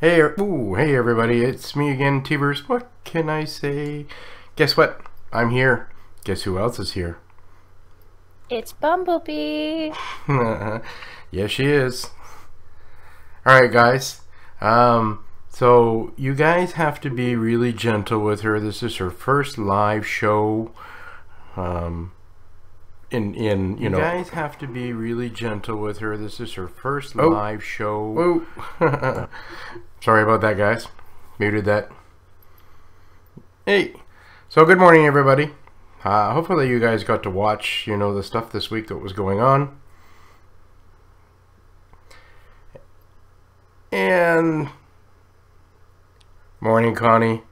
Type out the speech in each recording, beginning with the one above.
Hey everybody, it's me again, Teverz. What can I say? Guess what? I'm here. Guess who else is here? It's Bumblebee. Yes, she is. Alright, guys. So you guys have to be really gentle with her. This is her first live show. You guys have to be really gentle with her. This is her first live show. Oh. Sorry about that, guys. Muted that. Hey. So good morning, everybody. Hopefully you guys got to watch, the stuff this week that was going on. And morning, Connie.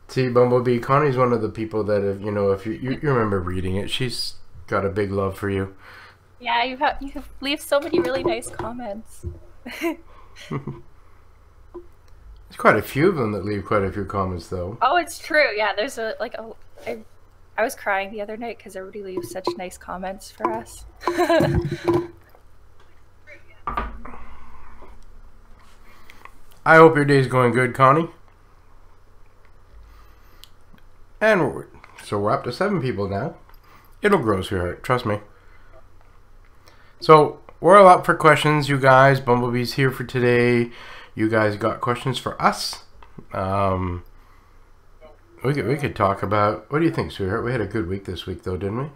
See, Bumblebee, Connie's one of the people that, if you remember reading it, she's got a big love for you. Yeah, you have leave so many really nice comments. There's quite a few of them that leave quite a few comments, though. Oh, it's true. Yeah, there's I was crying the other night because everybody leaves such nice comments for us. I hope your day's going good, Connie. And so we're up to 7 people now. It'll grow, sweetheart. Trust me. So we're all up for questions, you guys. Bumblebee's here for today. You guys got questions for us? We could talk about. What do you think, sweetheart? We had a good week this week, though, didn't we?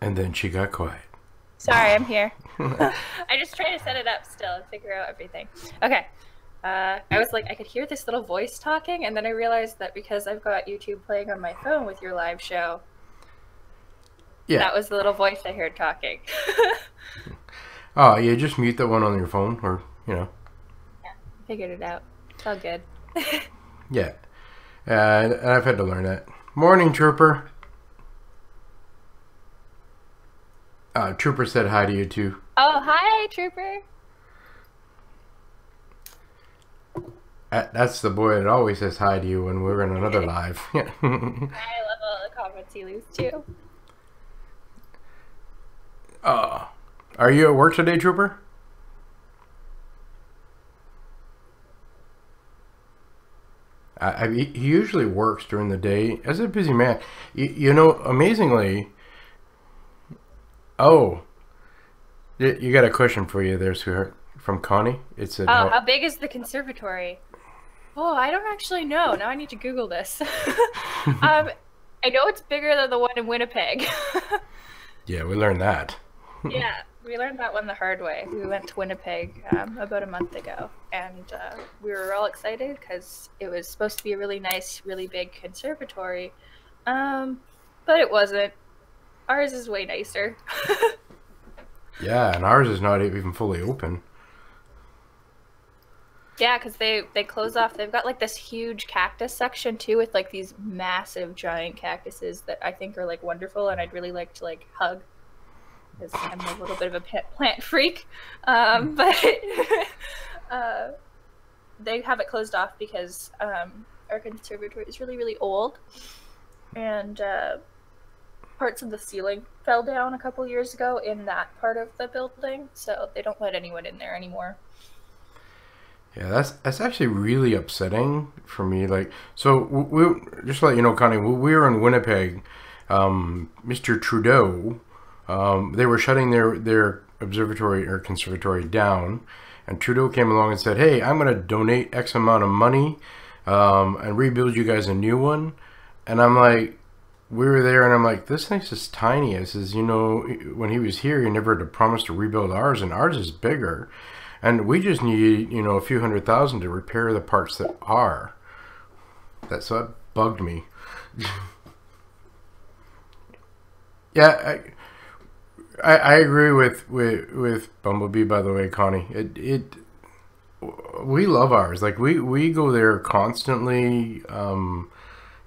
And then she got quiet. Sorry, I'm here. I just try to set it up still and figure out everything. Okay. I was like, I could hear this little voice talking, and then I realized that because I've got YouTube playing on my phone with your live show, yeah, that was the little voice I heard talking. Oh, yeah, just mute that one on your phone, or, Yeah, figured it out. It's all good. Yeah. And I've had to learn that. Morning, Trooper. Trooper said hi to you, too. Oh, hi, Trooper. That's the boy that always says hi to you when we're in another live. I love all the comments he leaves, too. Are you at work today, Trooper? He usually works during the day. As a busy man. Amazingly... Oh, you got a question for you there, sweetheart, from Connie. It said, how big is the conservatory? Oh, I don't actually know. Now I need to Google this. I know it's bigger than the one in Winnipeg. Yeah, we learned that. Yeah, we learned that one the hard way. We went to Winnipeg about a month ago, and we were all excited because it was supposed to be a really nice, really big conservatory, but it wasn't. Ours is way nicer. Yeah, and ours is not even fully open. Yeah, because they close off. They've got like this huge cactus section too, with like these massive giant cactuses that I think are like wonderful, and I'd really like to like hug, because I'm a little bit of a plant freak. But they have it closed off because our conservatory is really, really old, and parts of the ceiling fell down a couple years ago in that part of the building, so they don't let anyone in there anymore. Yeah, that's actually really upsetting for me. Like, so we just to let you know, Connie, we were in Winnipeg. Mr. Trudeau, they were shutting their observatory or conservatory down, and Trudeau came along and said, "Hey, I'm going to donate X amount of money and rebuild you guys a new one." And I'm like, we were there, and I'm like, this thing's just tiny. I says, when he was here, he never had promised to rebuild ours, and ours is bigger. And we just need, a few $100,000 to repair the parts that are. So that bugged me. Yeah, I agree with Bumblebee, by the way, Connie. We love ours. Like, we go there constantly.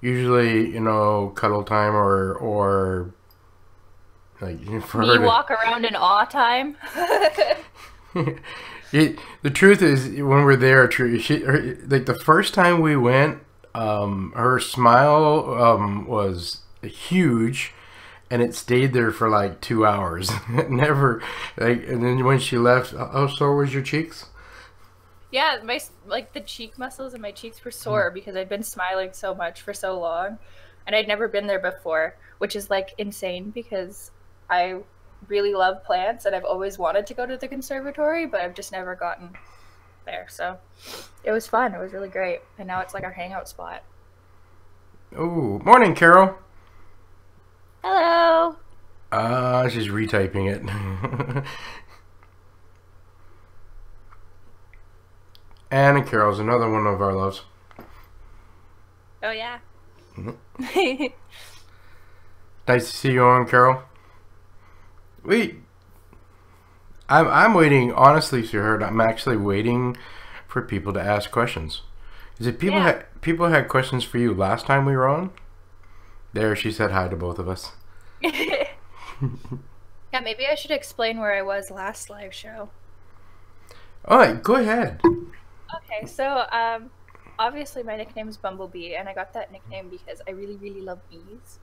Usually, cuddle time or like for me walk around in awe time. The truth is, when we're there, like the first time we went, her smile was huge, and it stayed there for like 2 hours. It never, like, and then when she left, how sore was your cheeks? Yeah, like the cheek muscles in my cheeks were sore because I'd been smiling so much for so long, and I'd never been there before, which is like insane because I really love plants and I've always wanted to go to the conservatory, but I've just never gotten there. So it was fun. It was really great, and now it's like our hangout spot. Oh, morning, Carol. Hello. She's retyping it. Anna Carol's another one of our loves. Oh yeah. Mm-hmm. Nice to see you on, Carol. I'm waiting, honestly, sweetheart. I'm actually waiting for people to ask questions. Is it people had questions for you last time we were on? There, she said hi to both of us. Yeah, maybe I should explain where I was last live show. All right, go ahead. Okay, so obviously my nickname is Bumblebee, and I got that nickname because I really, really love bees.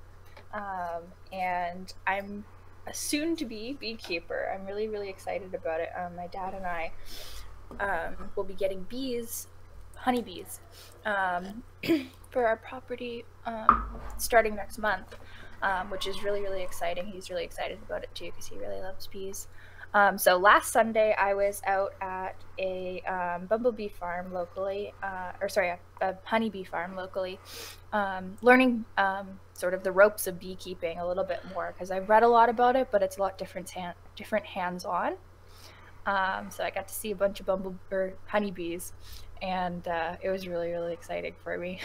And I'm a soon-to-be beekeeper. I'm really, really excited about it. My dad and I will be getting bees, honeybees, for our property starting next month, which is really, really exciting. He's really excited about it too because he really loves bees. So last Sunday I was out at a bumblebee farm locally, a honeybee farm locally, learning sort of the ropes of beekeeping a little bit more because I've read a lot about it, but it's a lot different hands-on. So I got to see a bunch of honeybees, and it was really, really exciting for me.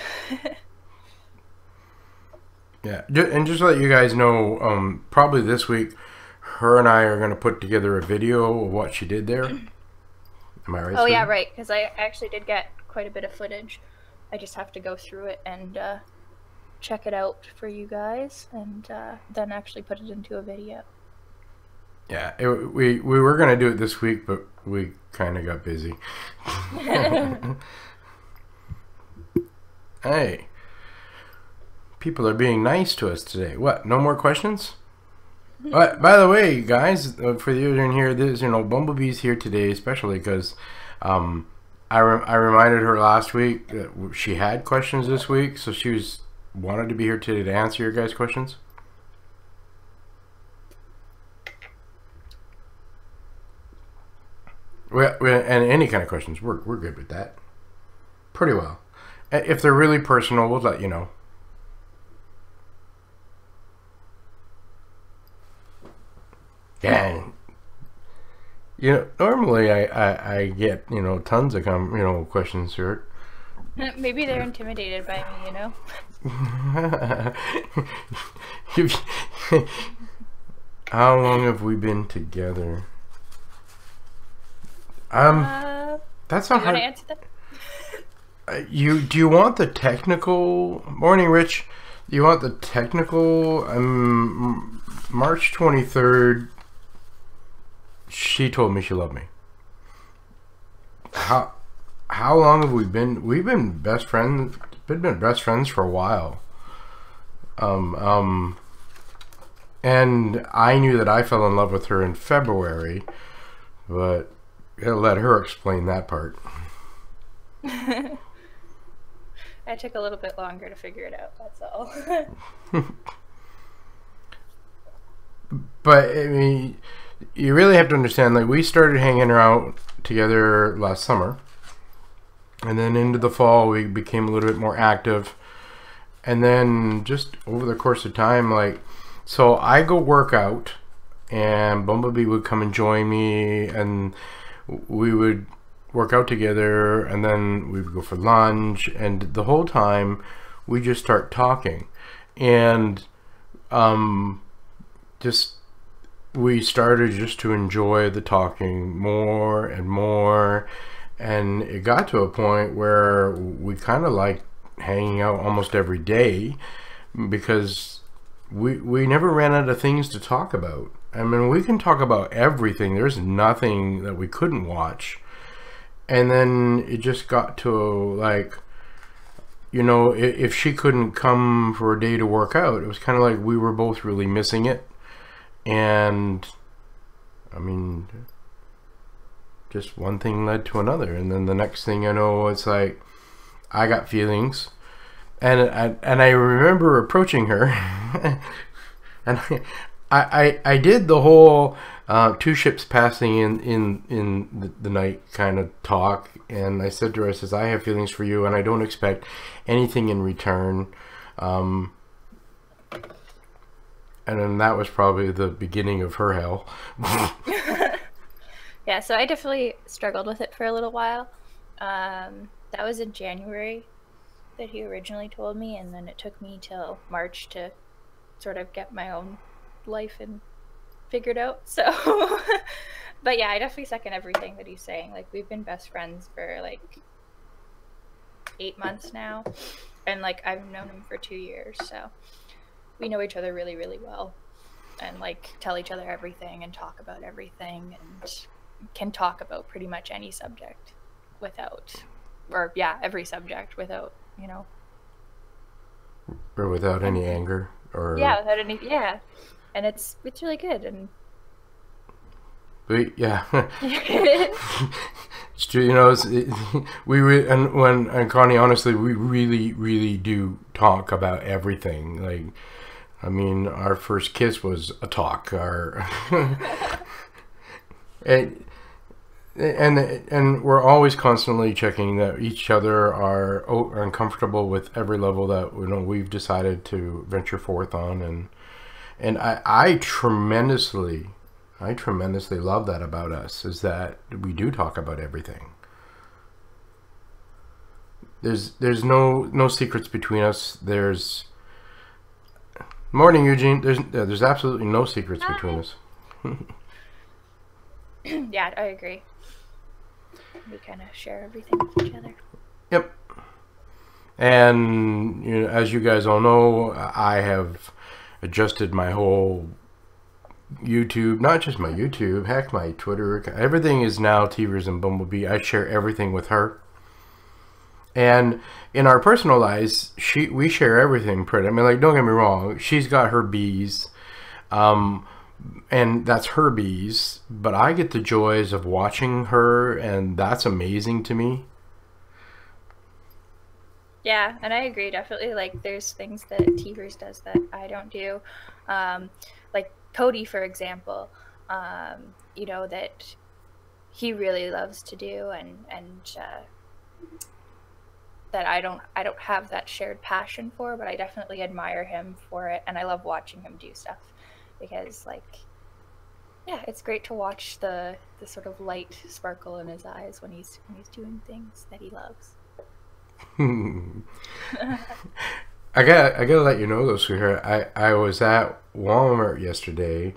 Yeah, and just to let you guys know, probably this week, her and I are going to put together a video of what she did there. Am I right? Oh, yeah, right, because I actually did get quite a bit of footage. I just have to go through it and check it out for you guys, and then actually put it into a video. Yeah, we were going to do it this week, but we kind of got busy. Hey, people are being nice to us today. What, no more questions? By the way, guys, for you in here, there's, Bumblebee's here today, especially because I reminded her last week that she had questions this week, so she wanted to be here today to answer your guys' questions. And any kind of questions, we're good with that. Pretty well. If they're really personal, we'll let you know. Yeah. Normally I get, tons of questions, sir. Maybe they're intimidated by me, How long have we been together? That's not hard. You want to answer that? Do you want the technical? Morning, Rich. Do you want the technical? March 23rd. She told me she loved me. How long have we been? We've been best friends. Been best friends for a while. And I knew that I fell in love with her in February, but I'll let her explain that part. I took a little bit longer to figure it out, that's all. But, I mean, you really have to understand, like, we started hanging out together last summer. And then into the fall, we became a little bit more active. And then just over the course of time, like, so I go work out, and Bumblebee would come and join me, and we would work out together, and then we would go for lunch, and the whole time we just start talking, and we started just to enjoy the talking more and more, and it got to a point where we kind of like hanging out almost every day because we never ran out of things to talk about. I mean, we can talk about everything. There's nothing that we couldn't watch. And then it just got to, like, you know, if she couldn't come for a day to work out, it was kind of like we were both really missing it. And I mean, just one thing led to another, and then the next thing you know, it's like I got feelings, and I remember approaching her, and I did the whole two ships passing in the night kind of talk, and I said to her, I says, I have feelings for you, and I don't expect anything in return. And then that was probably the beginning of her hell. Yeah, so I definitely struggled with it for a little while. That was in January that he originally told me, and then it took me till March to sort of get my own life and figured out. So, but yeah, I definitely second everything that he's saying. Like, we've been best friends for like 8 months now, and like I've known him for 2 years, so we know each other really, really well, and like tell each other everything and talk about everything, and can talk about pretty much any subject without, or yeah, every subject without, you know, or without any anger, or yeah, without any, yeah, and it's really good. And yeah, it's true. You know, and Connie, honestly, we really do talk about everything. Like, I mean, our first kiss was a talk. Our and we're always constantly checking that each other are uncomfortable with every level that, you know, we've decided to venture forth on, and I tremendously love that about us, is that we do talk about everything. There's no secrets between us. There's morning, Eugene. There's absolutely no secrets between us. Yeah, I agree. We kind of share everything with each other. Yep. And, you know, as you guys all know, I have adjusted my whole YouTube, not just my YouTube, heck, my Twitter, everything is now Teverz and Bumblebee. I share everything with her. And in our personal lives, we share everything pretty. I mean, like, don't get me wrong, she's got her bees, and that's her bees, but I get the joys of watching her, and that's amazing to me. Yeah, and I agree, definitely. Like, there's things that Teverz does that I don't do. Like Cody, for example, you know, that he really loves to do, and that I don't have that shared passion for, but I definitely admire him for it, and I love watching him do stuff, because, like, yeah, it's great to watch the sort of light sparkle in his eyes when he's doing things that he loves. I gotta let you know though, sweetheart. I was at Walmart yesterday,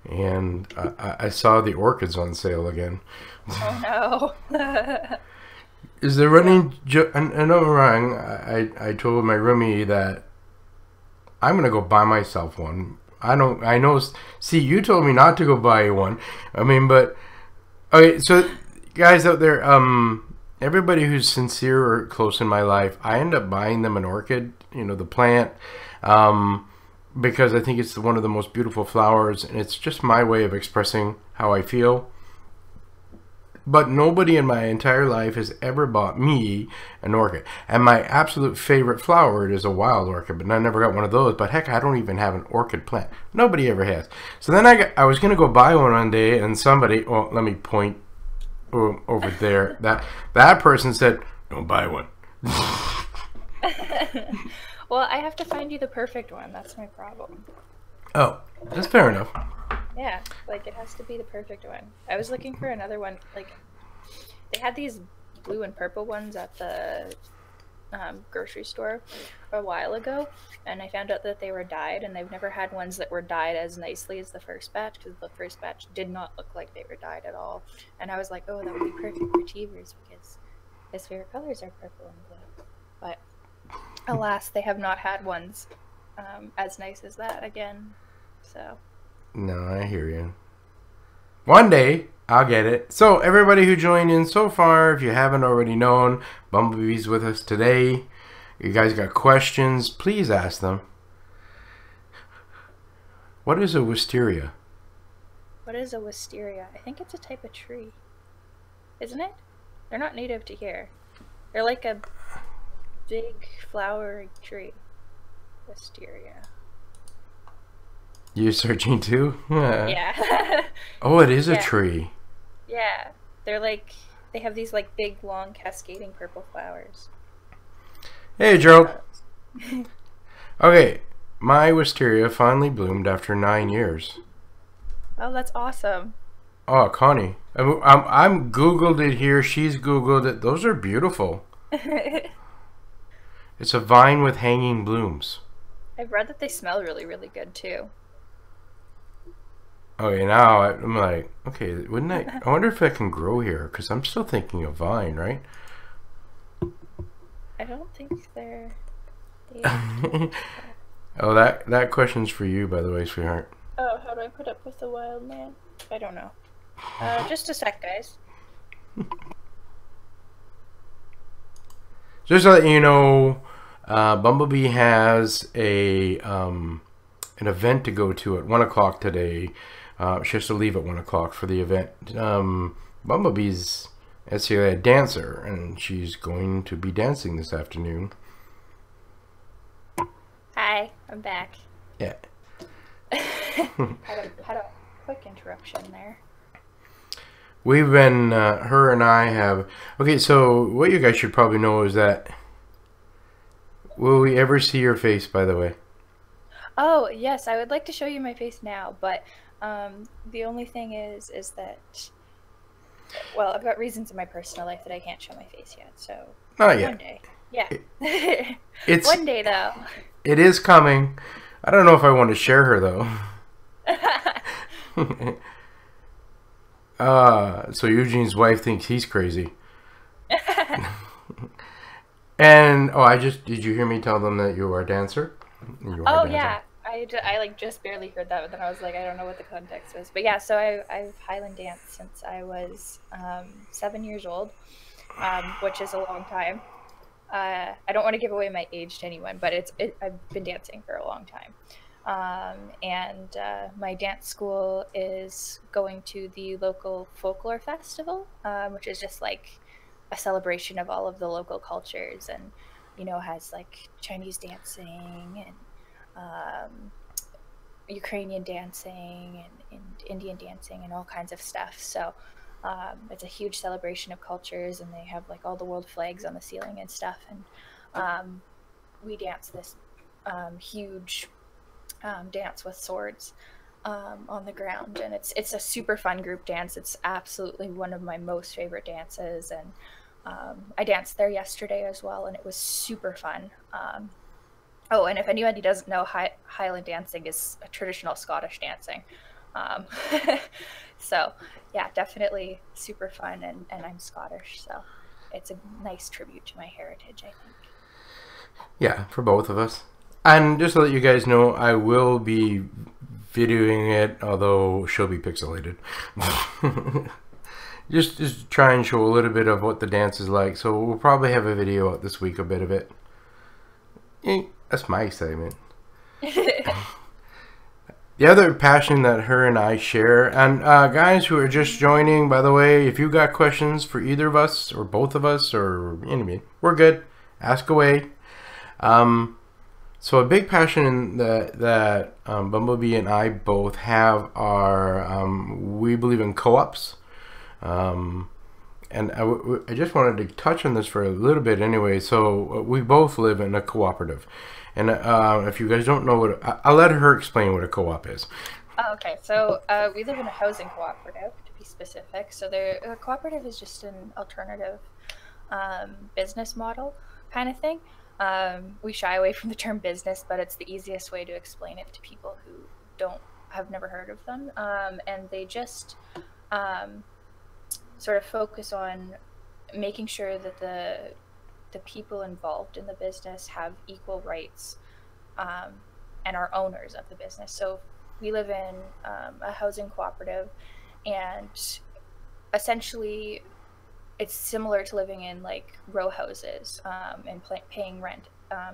and I saw the orchids on sale again. Oh no! Is there running? I know I'm wrong. I told my roomie that I'm gonna go buy myself one. I know. See, you told me not to go buy one. I mean, but okay. So, guys out there, everybody who's sincere or close in my life, I end up buying them an orchid. You know, the plant, because I think it's one of the most beautiful flowers, and it's just my way of expressing how I feel. But nobody in my entire life has ever bought me an orchid. And my absolute favorite flower is a wild orchid, but I never got one of those. But heck, I don't even have an orchid plant. Nobody ever has. So then I was going to go buy one day, and somebody, oh, let me point over there. That person said, don't buy one. Well, I have to find you the perfect one. That's my problem. Oh, that's fair enough. Yeah, like, it has to be the perfect one. I was looking for another one. Like, they had these blue and purple ones at the grocery store a while ago, and I found out that they were dyed, and they've never had ones that were dyed as nicely as the first batch, because the first batch did not look like they were dyed at all. And I was like, oh, that would be perfect for Teverz, because his favorite colors are purple and blue. But alas, they have not had ones as nice as that again. So no, I hear you. One day I'll get it. So everybody who joined in so far, if you haven't already known, Bumblebee's with us today. You guys got questions? Please ask them. What is a wisteria? What is a wisteria? I think it's a type of tree. Isn't it? They're not native to here. They're like a big flowering tree. Wisteria. You searching too? Yeah. Oh, it is a tree. Yeah. They're like, they have these like big, long, cascading purple flowers. Hey, Joe. Okay, my wisteria finally bloomed after 9 years. Oh, that's awesome. Oh, Connie. I'm Googled it here. She's Googled it. Those are beautiful. It's a vine with hanging blooms. I've read that they smell really, really good too. Okay, now I'm like, okay, wouldn't I wonder if I can grow here, because I'm still thinking of vine, right? I don't think they're... Oh, that question's for you, by the way, sweetheart. Oh, how do I put up with the wild man? I don't know. Just a sec, guys. Just to let you know, Bumblebee has an event to go to at 1 o'clock today. She has to leave at 1 o'clock for the event. Bumblebee's a dancer, and she's going to be dancing this afternoon. Hi, I'm back. Yeah. Had a quick interruption there. We've been, her and I have... Okay, so what you guys should probably know is that... Will we ever see your face, by the way? Oh, yes, I would like to show you my face now, but the only thing is that... Well, I've got reasons in my personal life that I can't show my face yet, so... Not yet. One day. Yeah. It's one day, though. It is coming. I don't know if I want to share her, though. So Eugene's wife thinks he's crazy. And, did you hear me tell them that you are a dancer? Yeah. I like just barely heard that, but then I was like, I don't know what the context was. But yeah, so I've Highland danced since I was 7 years old, which is a long time. I don't want to give away my age to anyone, but I've been dancing for a long time. And my dance school is going to the local folklore festival, which is just like a celebration of all of the local cultures, and has like Chinese dancing and Ukrainian dancing and Indian dancing and all kinds of stuff. So it's a huge celebration of cultures, and they have like all the world flags on the ceiling and stuff, and we dance this huge dance with swords on the ground, and it's a super fun group dance. It's absolutely one of my most favorite dances, and I danced there yesterday as well, and it was super fun. Oh, and if anybody doesn't know, Highland dancing is a traditional Scottish dancing. So yeah, definitely super fun, and I'm Scottish, so it's a nice tribute to my heritage, I think. Yeah, for both of us. And just to let you guys know, I will be videoing it, although she'll be pixelated. just try and show a little bit of what the dance is like. So we'll probably have a video out this week, a bit of it. That's my excitement. The other passion that her and I share, and guys who are just joining, by the way, if you got questions for either of us or both of us or anybody, we're good. Ask away. So a big passion that Bumblebee and I both have are we believe in co-ops. And I just wanted to touch on this for a little bit anyway. So we both live in a cooperative. And if you guys don't know I'll let her explain what a co-op is. Oh, okay, so we live in a housing cooperative, to be specific. So a cooperative is just an alternative business model kind of thing. We shy away from the term business, but it's the easiest way to explain it to people who have never heard of them. And they just sort of focus on making sure that the people involved in the business have equal rights and are owners of the business. So we live in a housing cooperative, and essentially it's similar to living in like row houses and paying rent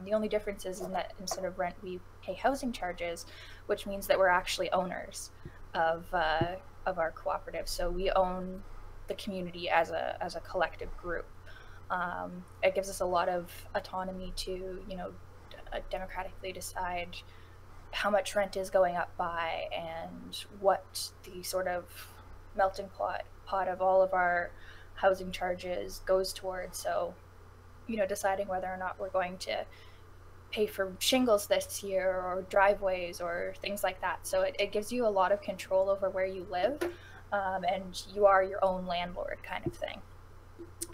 The only difference is in that instead of rent, we pay housing charges, which means that we're actually owners of our cooperative. So we own the community as a collective group. It gives us a lot of autonomy to, democratically decide how much rent is going up by and what the sort of melting pot of all of our housing charges goes towards. So, deciding whether or not we're going to pay for shingles this year or driveways or things like that. So it gives you a lot of control over where you live, and you are your own landlord kind of thing.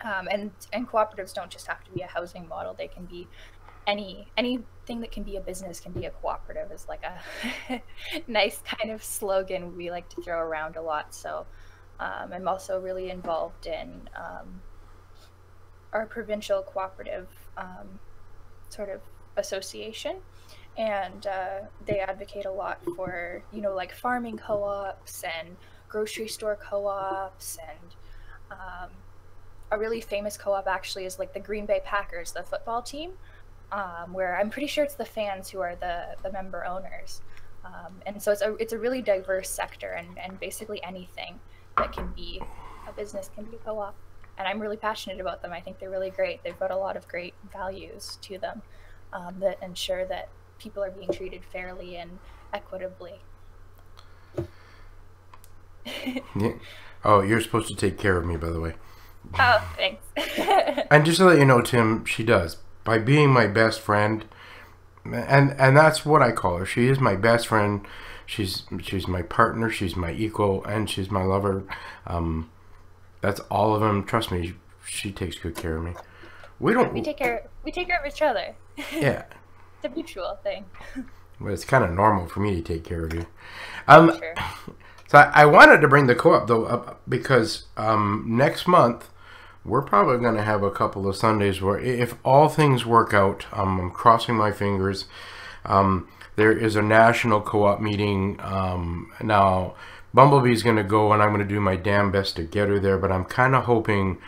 And cooperatives don't just have to be a housing model. They can be anything that can be a business can be a cooperative, is like a nice kind of slogan we like to throw around a lot. So I'm also really involved in our provincial cooperative sort of association, and they advocate a lot for, like farming co-ops and grocery store co-ops, and a really famous co-op actually is like the Green Bay Packers, the football team, where I'm pretty sure it's the fans who are the member owners. And so it's a really diverse sector, and basically anything that can be a business can be a co-op. And I'm really passionate about them. I think they're really great. They've got a lot of great values to them that ensure that people are being treated fairly and equitably. Yeah. Oh, you're supposed to take care of me, by the way. Oh, thanks. And just to let you know, Tim, she does. By being my best friend, and that's what I call her. She is my best friend. She's my partner. She's my equal, and she's my lover. That's all of them. Trust me, she takes good care of me. We take care of each other. Yeah. It's a mutual thing. Well, it's kind of normal for me to take care of you. Sure. So I wanted to bring the co-op though up because next month we're probably going to have a couple of Sundays where, if all things work out, I'm crossing my fingers. There is a national co-op meeting now. Bumblebee's going to go, and I'm going to do my damn best to get her there, but I'm kind of hoping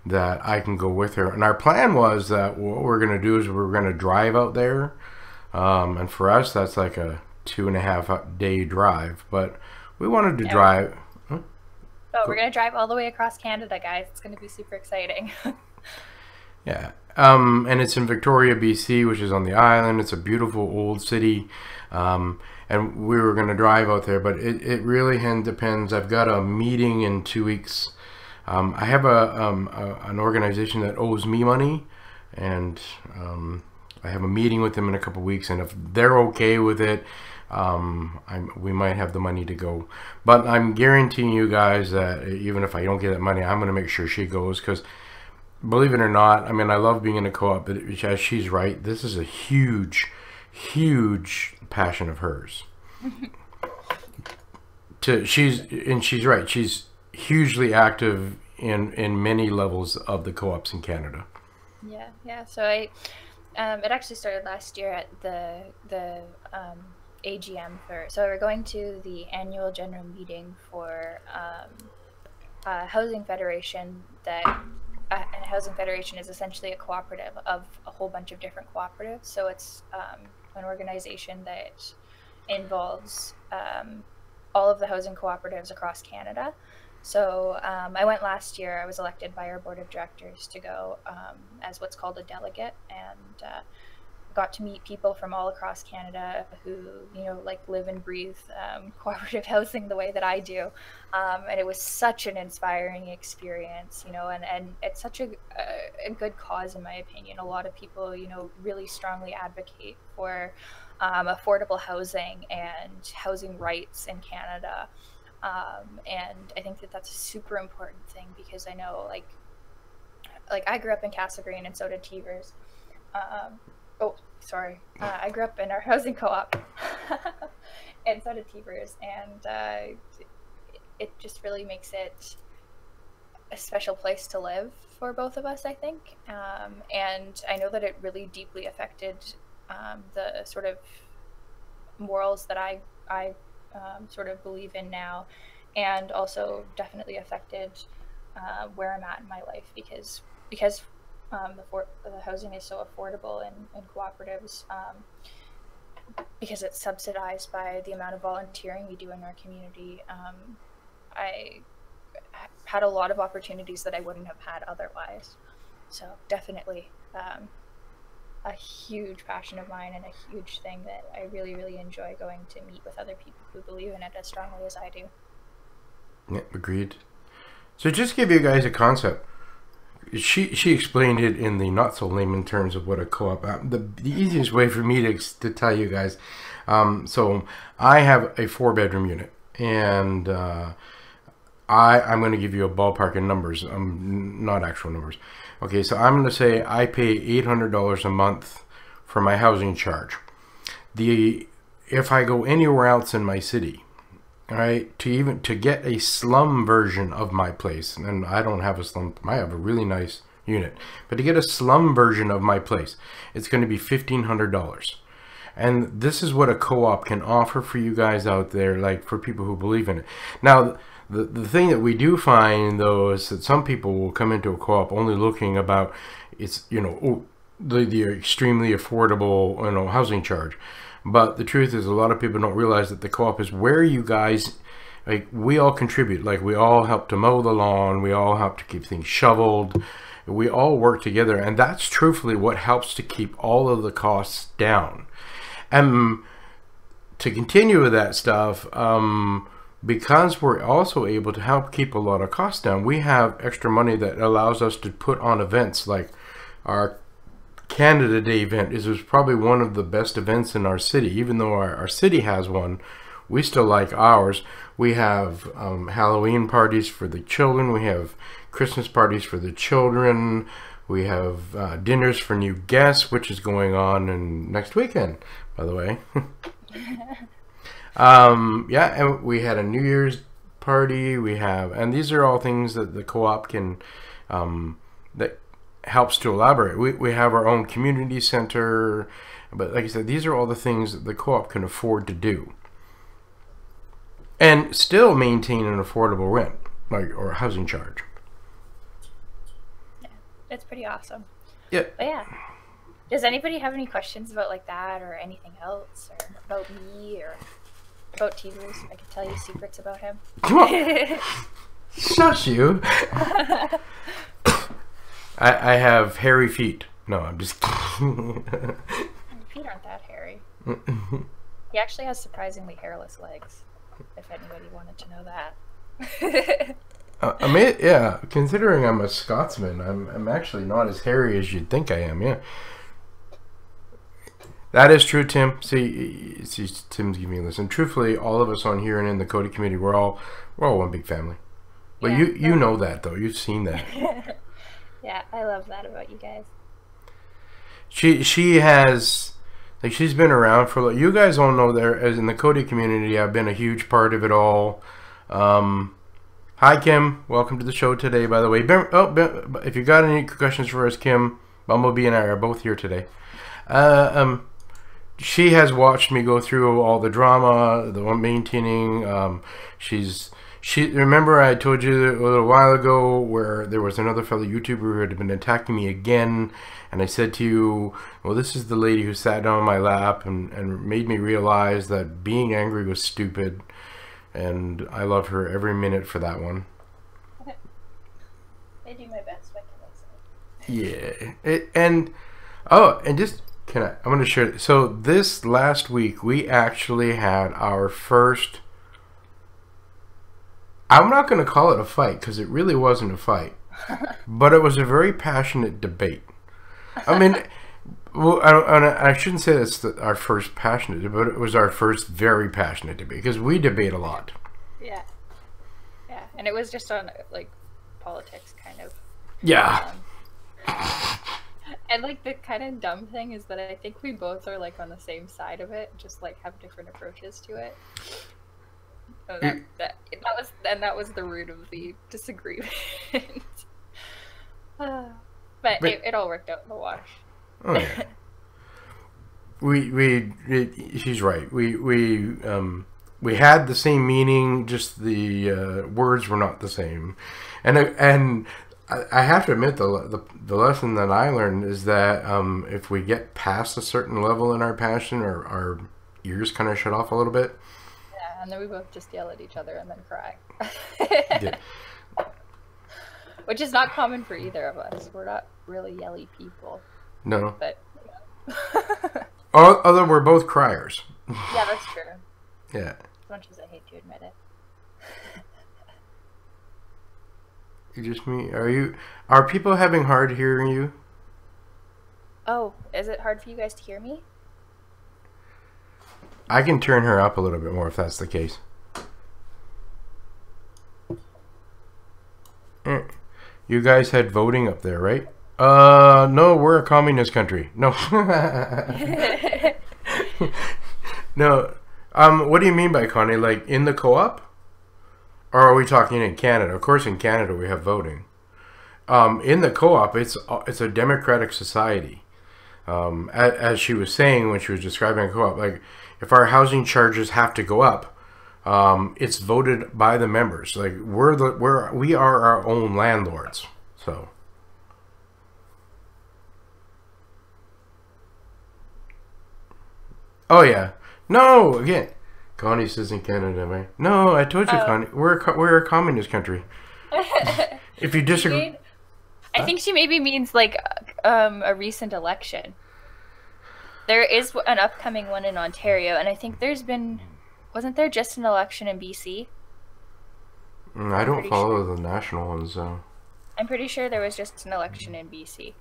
that I can go with her. And our plan was that what we're going to do is we're going to drive out there, and for us that's like a 2.5 day drive, but we wanted to drive. Oh, we're going to drive all the way across Canada, guys. It's going to be super exciting. Yeah. And it's in Victoria, BC, which is on the island. It's a beautiful old city. And we were going to drive out there, but it really depends. I've got a meeting in 2 weeks. I have an organization that owes me money, and I have a meeting with them in a couple weeks, and if they're okay with it, we might have the money to go. But I'm guaranteeing you guys that even if I don't get that money, I'm going to make sure she goes, because believe it or not, I mean, I love being in a co-op, but as she's right, this is a huge passion of hers. She's right. She's hugely active in many levels of the co-ops in Canada. Yeah. So it actually started last year at the AGM so we're going to the annual general meeting for a housing federation and a housing federation is essentially a cooperative of a whole bunch of different cooperatives. So it's an organization that involves all of the housing cooperatives across Canada. So I went last year. I was elected by our board of directors to go as what's called a delegate, and got to meet people from all across Canada who, like live and breathe cooperative housing the way that I do. And it was such an inspiring experience, and it's such a good cause, in my opinion. A lot of people, really strongly advocate for affordable housing and housing rights in Canada. And I think that that's a super important thing, because I know like I grew up in Castle Green, and so did Teverz. I grew up in our housing co-op, and so did Teverz, and it just really makes it a special place to live for both of us, I think. And I know that it really deeply affected the sort of morals that I sort of believe in now, and also definitely affected where I'm at in my life, because the housing is so affordable in cooperatives, because it's subsidized by the amount of volunteering we do in our community. I had a lot of opportunities that I wouldn't have had otherwise. So definitely a huge passion of mine, and a huge thing that I really, really enjoy going to meet with other people who believe in it as strongly as I do. Yeah, agreed. So just to give you guys a concept, she explained it in the not so layman terms of what a co-op. The easiest way for me to tell you guys. So I have a 4-bedroom unit, and I'm going to give you a ballpark in numbers, not actual numbers. Okay, so I'm going to say I pay $800 a month for my housing charge. If I go anywhere else in my city, all right, to get a slum version of my place, and I don't have a slum, I have a really nice unit, but to get a slum version of my place, it's going to be $1,500. And this is what a co-op can offer for you guys out there, like for people who believe in it. Now, the thing that we do find, though, is that some people will come into a co-op only looking about it's, the extremely affordable, housing charge. But the truth is, a lot of people don't realize that the co-op is where you guys, like, we all contribute. Like, we all help to mow the lawn. We all help to keep things shoveled. We all work together. And that's truthfully what helps to keep all of the costs down. And to continue with that stuff, because we're also able to help keep a lot of costs down, we have extra money that allows us to put on events like our Canada Day event was probably one of the best events in our city. Even though our city has one, we still like ours. We have Halloween parties for the children. We have Christmas parties for the children. We have dinners for new guests, which is going on next weekend, by the way. Yeah, and we had a New Year's party. And these are all things that the co-op can, that helps to elaborate. We have our own community center, but like I said, these are all the things that the co-op can afford to do and still maintain an affordable rent, or housing charge. Yeah, it's pretty awesome. Yeah. But yeah, does anybody have any questions about like that or anything else, or about me, or about Teverz? I can tell you secrets about him. Shush you. I have hairy feet. No, I'm just kidding. Your feet aren't that hairy. He actually has surprisingly hairless legs, if anybody wanted to know that. Yeah, considering I'm a Scotsman, I'm actually not as hairy as you'd think I am, yeah. That is true, Tim. See, Tim's giving me a listen. Truthfully, all of us on here and in the Cody community, we're all one big family. But yeah, you know that, though. You've seen that. Yeah, I love that about you guys. She has, like, she's been around for, you guys all know there, as in the Cody community, I've been a huge part of it all. Hi, Kim. Welcome to the show today, by the way. If you got any questions for us, Kim, Bumblebee and I are both here today. She has watched me go through all the drama, the maintaining. Remember I told you a little while ago where there was another fellow YouTuber who had been attacking me again, and I said to you, well, this is the lady who sat down on my lap and made me realize that being angry was stupid, and I love her every minute for that one. I do my best, what can I say? Yeah, and just I'm going to share. So this last week we actually had our first. I'm not going to call it a fight because it really wasn't a fight, but it was a very passionate debate. I mean, well, I shouldn't say that's our first passionate debate, but it was our first very passionate debate because we debate a lot. Yeah, yeah, and it was just on like politics, kind of. Yeah. And like the kind of dumb thing is that I think we both are like on the same side of it, just like have different approaches to it. So that was the root of the disagreement. But it all worked out in the wash. Oh yeah. She's right. We had the same meaning, just the words were not the same, and I have to admit the lesson that I learned is that if we get past a certain level in our passion, or our ears kind of shut off a little bit. Yeah, and then we both just yell at each other and then cry. Yeah. Which is not common for either of us. We're not really yelly people. No. But Although we're both criers. yeah, that's true. Yeah. As much as I hate to admit it. You just me? Are people having hard hearing you? Oh, is it hard for you guys to hear me? I can turn her up a little bit more if that's the case. You guys had voting up there, right? No, we're a communist country. No. No. What do you mean by Connie? Like in the co-op? Or are we talking in Canada? Of course, in Canada we have voting. In the co-op, it's a democratic society. As she was saying when she was describing a co-op, like if our housing charges have to go up, it's voted by the members. Like we are our own landlords. So. Oh yeah. No, again. Connie says in Canada, right? No, I told you, Connie. We're a communist country. If you disagree, I think she maybe means like a recent election. There is an upcoming one in Ontario, and I think wasn't there just an election in BC? I don't follow the national ones, so. I'm pretty sure there was just an election in BC.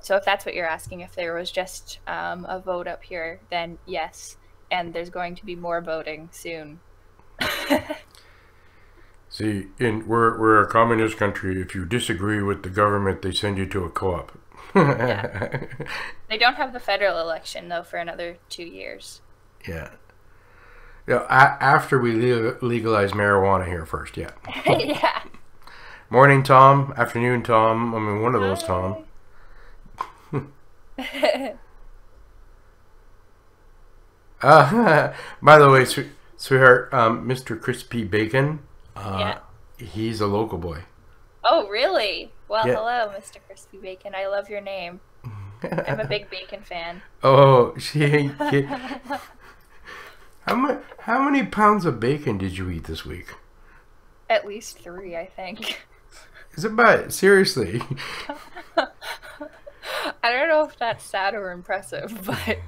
So if that's what you're asking, if there was just a vote up here, then yes. And there's going to be more voting soon. See, we're a communist country. If you disagree with the government, they send you to a co-op. Yeah. They don't have the federal election though for another 2 years. Yeah. Yeah. After we legalize marijuana here first, yeah. Yeah. Morning, Tom. Afternoon, Tom. I mean, one of those Tom. By the way, sweetheart, Mr. Crispy Bacon, yeah. He's a local boy. Oh, really? Well, yeah. Hello, Mr. Crispy Bacon. I love your name. I'm a big bacon fan. Oh, she ain't kidding. How many pounds of bacon did you eat this week? At least 3, I think. Is it bad? Seriously? I don't know if that's sad or impressive, but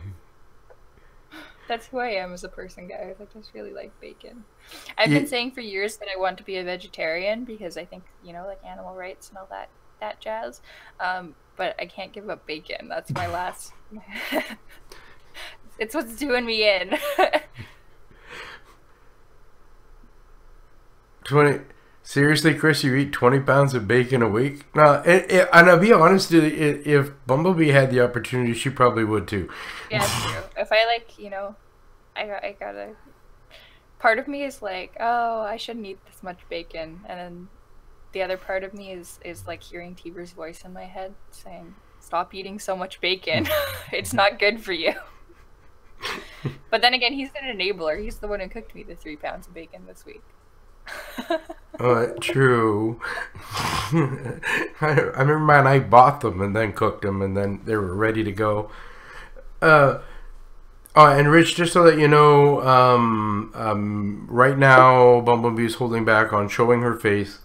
that's who I am as a person, guys. I just really like bacon. I've been saying for years that I want to be a vegetarian because I think, like animal rights and all that jazz. But I can't give up bacon. That's my last. It's what's doing me in. 20. Seriously, Chris, you eat 20 pounds of bacon a week? No, and I'll be honest, if Bumblebee had the opportunity, she probably would too. Yeah, it's true. If I I gotta. Part of me is like, oh, I shouldn't eat this much bacon, and then the other part of me is like hearing Tever's voice in my head saying, "Stop eating so much bacon. It's not good for you." But then again, he's an enabler. He's the one who cooked me the 3 pounds of bacon this week. True. I remember when I bought them and then cooked them and then they were ready to go. And Rich, just to let you know, right now Bumblebee's holding back on showing her face.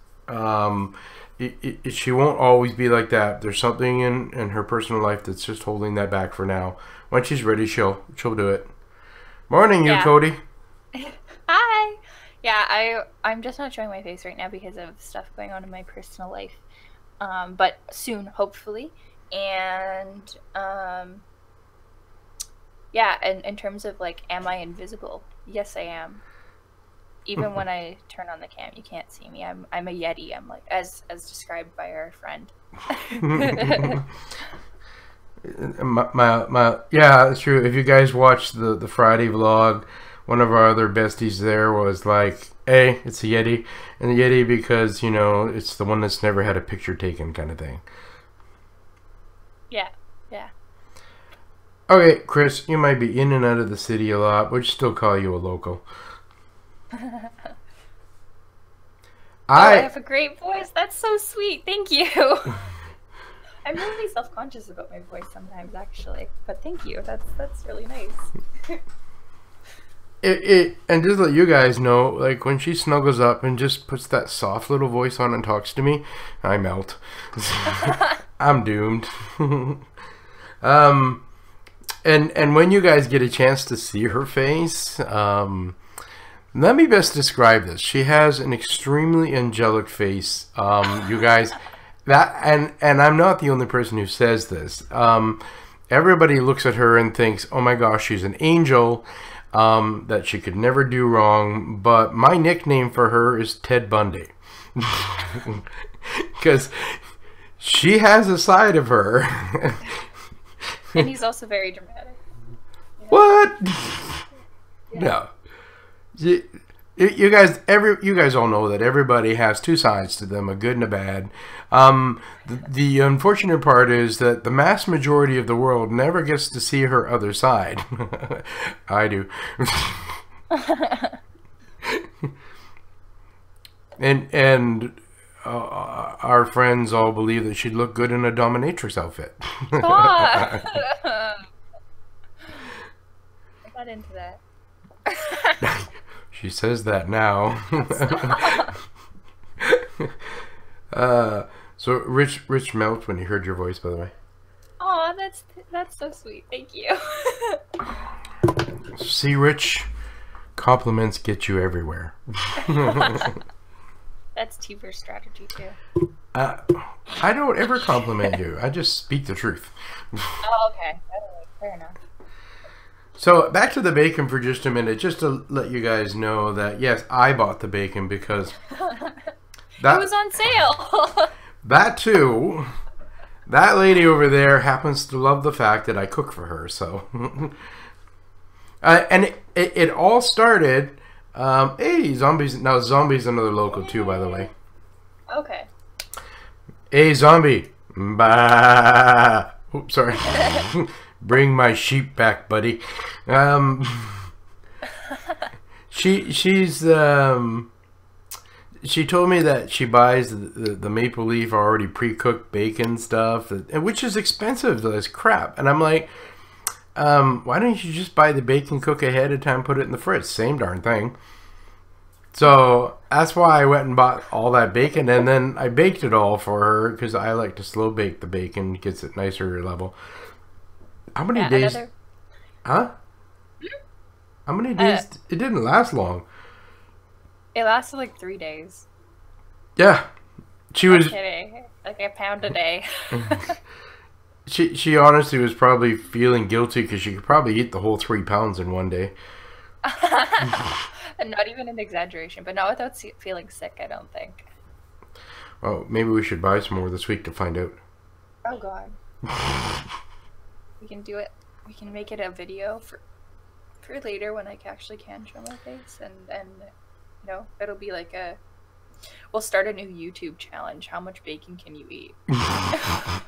She won't always be like that. There's something in her personal life that's just holding that back for now. When she's ready, she'll do it. Morning, you Cody. Hi. Yeah, I'm just not showing my face right now because of stuff going on in my personal life. But soon, hopefully. And yeah, and in terms of like, am I invisible? Yes, I am. Even when I turn on the cam, you can't see me. I'm a Yeti. I'm like as described by our friend. Yeah, it's true. If you guys watched the Friday vlog, one of our other besties there was like, hey, it's a Yeti. And the Yeti because, it's the one that's never had a picture taken kind of thing. Yeah. Okay, Chris, you might be in and out of the city a lot. We'd still call you a local. I have a great voice. That's so sweet. Thank you. I'm really self-conscious about my voice sometimes, actually. But thank you. That's really nice. And just to let you guys know, like when she snuggles up and just puts that soft little voice on and talks to me, I melt. I'm doomed. And when you guys get a chance to see her face, let me best describe this. She has an extremely angelic face. You guys, and I'm not the only person who says this. Everybody looks at her and thinks, "Oh my gosh, she's an angel." That she could never do wrong, but my nickname for her is Ted Bundy. Because she has a side of her. And he's also very dramatic. Yeah. What? Yeah. No. You guys all know that everybody has two sides to them, a good and a bad. The unfortunate part is that the mass majority of the world never gets to see her other side. I do. and our friends all believe that she'd look good in a dominatrix outfit. I got into that. She says that now. So Rich melted when he heard your voice, by the way. Oh, that's so sweet. Thank you. See, Rich, compliments get you everywhere. That's Teverz strategy too. I don't ever compliment you. I just speak the truth. Oh, okay. Fair enough. So back to the bacon for just a minute, just to let you guys know that yes, I bought the bacon because it was on sale. That too. That lady over there happens to love the fact that I cook for her. So, and it all started. Hey, zombies! Now zombie's another local too, by the way. Okay. Hey, zombie! Bah. Oops, sorry. Bring my sheep back, buddy. She's she told me that she buys the Maple Leaf already pre-cooked bacon stuff, which is expensive as crap. And I'm like, why don't you just buy the bacon, cook ahead of time, put it in the fridge? Same darn thing. So that's why I went and bought all that bacon, and then I baked it all for her because I like to slow bake the bacon, gets it nicer level. How many days? Huh? How many days? It didn't last long. It lasted like 3 days. Yeah, she was kidding. Like a pound a day. She honestly was probably feeling guilty because she could probably eat the whole 3 pounds in one day. Not even an exaggeration, but not without feeling sick, I don't think. Oh, maybe we should buy some more this week to find out. Oh God. We can do it. We can make it a video for later when I actually can show my face, and you know, it'll be like we'll start a new YouTube challenge. How much bacon can you eat? Oh,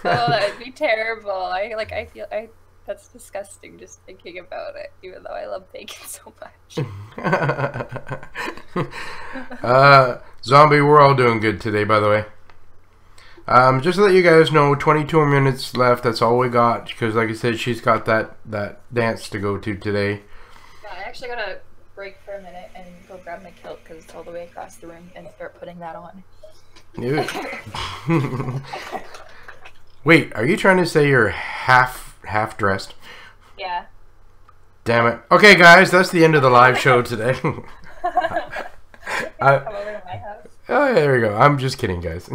that would be terrible. I feel that's disgusting just thinking about it, even though I love bacon so much. Zombie, we're all doing good today, by the way. Just to let you guys know, 22 minutes left. That's all we got because, like I said, she's got that dance to go to today. Yeah, I actually gotta break for a minute and go grab my kilt because it's all the way across the room and start putting that on. Wait, are you trying to say you're half dressed? Yeah. Damn it. Okay, guys, that's the end of the live show today. Come over to my house. Oh, yeah, there we go. I'm just kidding, guys.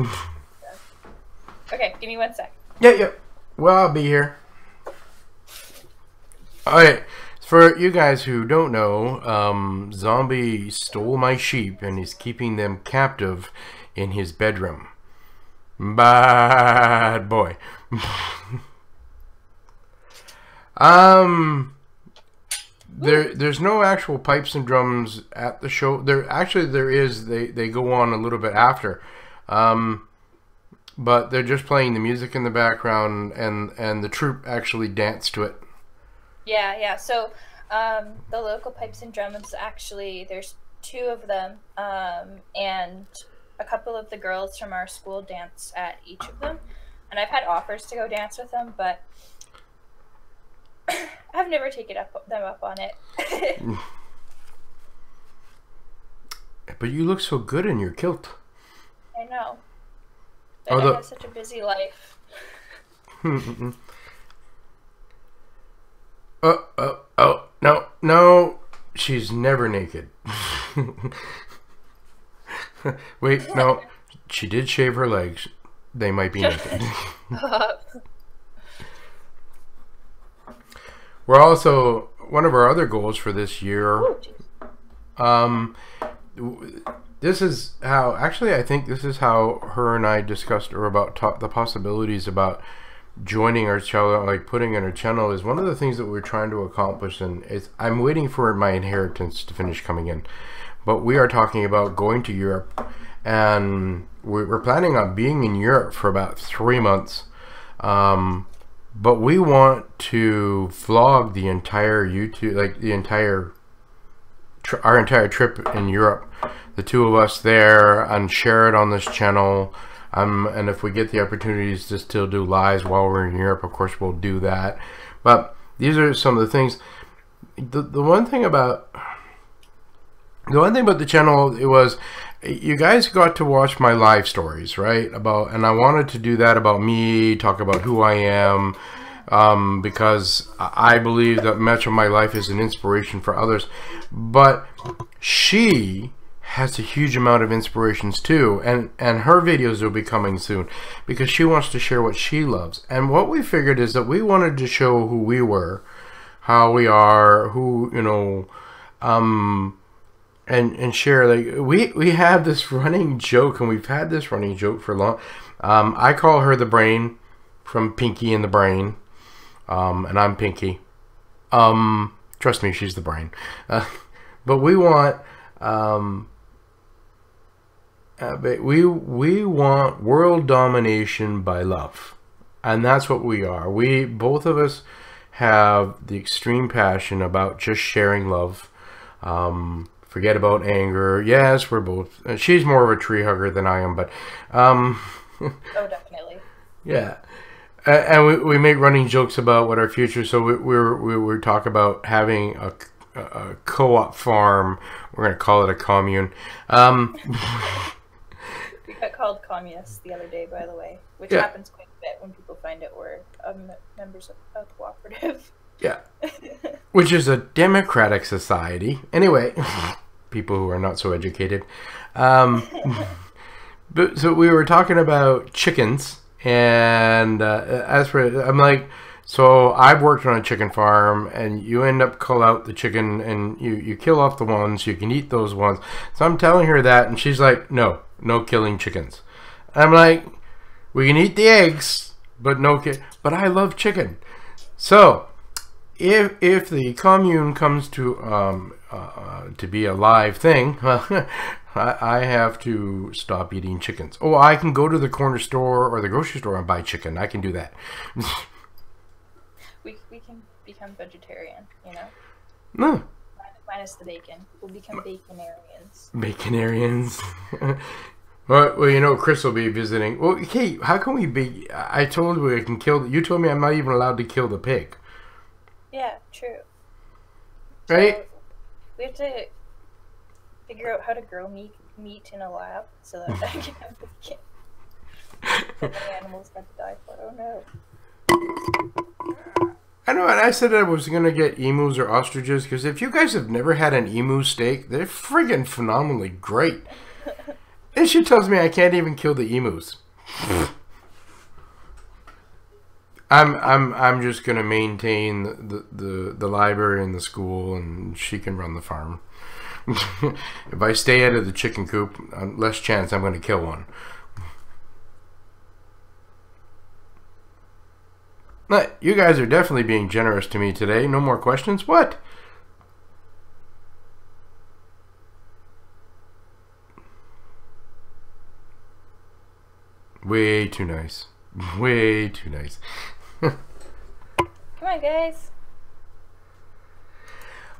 Okay, give me 1 sec. Yeah. Well, I'll be here. Alright, for you guys who don't know, Zombie stole my sheep and he's keeping them captive in his bedroom. Bad boy. There's no actual pipes and drums at the show. There is. They go on a little bit after. But they're just playing the music in the background, and the troupe actually dance to it. Yeah. So, the local pipes and drums, actually, there's two of them, and a couple of the girls from our school dance at each of them. And I've had offers to go dance with them, but I've never taken them up on it. But you look so good in your kilt. I know. But I have such a busy life. Oh, no. She's never naked. Wait, no. She did shave her legs. They might be naked. We're also, one of our other goals for this year, this is how, actually I think this is how her and I discussed or about the possibilities about joining our channel, like putting in our channel, is one of the things that we're trying to accomplish. And I'm waiting for my inheritance to finish coming in, but we are talking about going to Europe, and we're planning on being in Europe for about 3 months. But we want to vlog the entire YouTube, like the entire our entire trip in Europe, the two of us there, and share it on this channel. And if we get the opportunities to still do lives while we're in Europe, of course we'll do that. But these are some of the things. The one thing about the channel, it was, you guys got to watch my live stories, right? And I wanted to do that about me, talk about who I am, because I believe that much of my life is an inspiration for others. But she has a huge amount of inspirations too, and her videos will be coming soon, because she wants to share what she loves. And what we figured is that we wanted to show who we were, how we are, who, you know, and share. Like we have this running joke, and we've had this running joke for long. I call her the Brain, from Pinky and the Brain, and I'm Pinky. Trust me, she's the Brain. But we want we want world domination by love, and that's what we are. We, both of us, have the extreme passion about just sharing love. Forget about anger. Yes, we're both. She's more of a tree hugger than I am, but oh, definitely. Yeah, and we make running jokes about what our future. So we talk about having a co-op farm. We're gonna call it a commune. We got called communists the other day, by the way, which happens quite a bit when people find out we're members of a cooperative. Yeah, which is a democratic society. Anyway, people who are not so educated. But so we were talking about chickens, and as for, I'm like, so I've worked on a chicken farm, and you end up cull out the chicken, and you kill off the ones, you can eat those ones. So I'm telling her that, and she's like, no killing chickens. I'm like, we can eat the eggs, but but I love chicken. So if the commune comes to be a live thing, I have to stop eating chickens. Oh, I can go to the corner store or the grocery store and buy chicken. I can do that. we can become vegetarian, you know? No. Minus the bacon. We'll become baconarians. Baconarians. Well, you know, Chris will be visiting. Well, okay, how can we be... I told you I can kill... You told me I'm not even allowed to kill the pig. Yeah, true. Right? So we have to figure out how to grow meat in a lab so that I can have bacon. And the animals got to die for it. Oh no. I know, and I said I was going to get emus or ostriches, because if you guys have never had an emu steak, they're friggin' phenomenally great. And she tells me I can't even kill the emus. I'm just gonna maintain the library and the school, and she can run the farm. If I stay out of the chicken coop, less chance I'm gonna kill one. But you guys are definitely being generous to me today. No more questions? What? Way too nice. Way too nice. Come on, guys.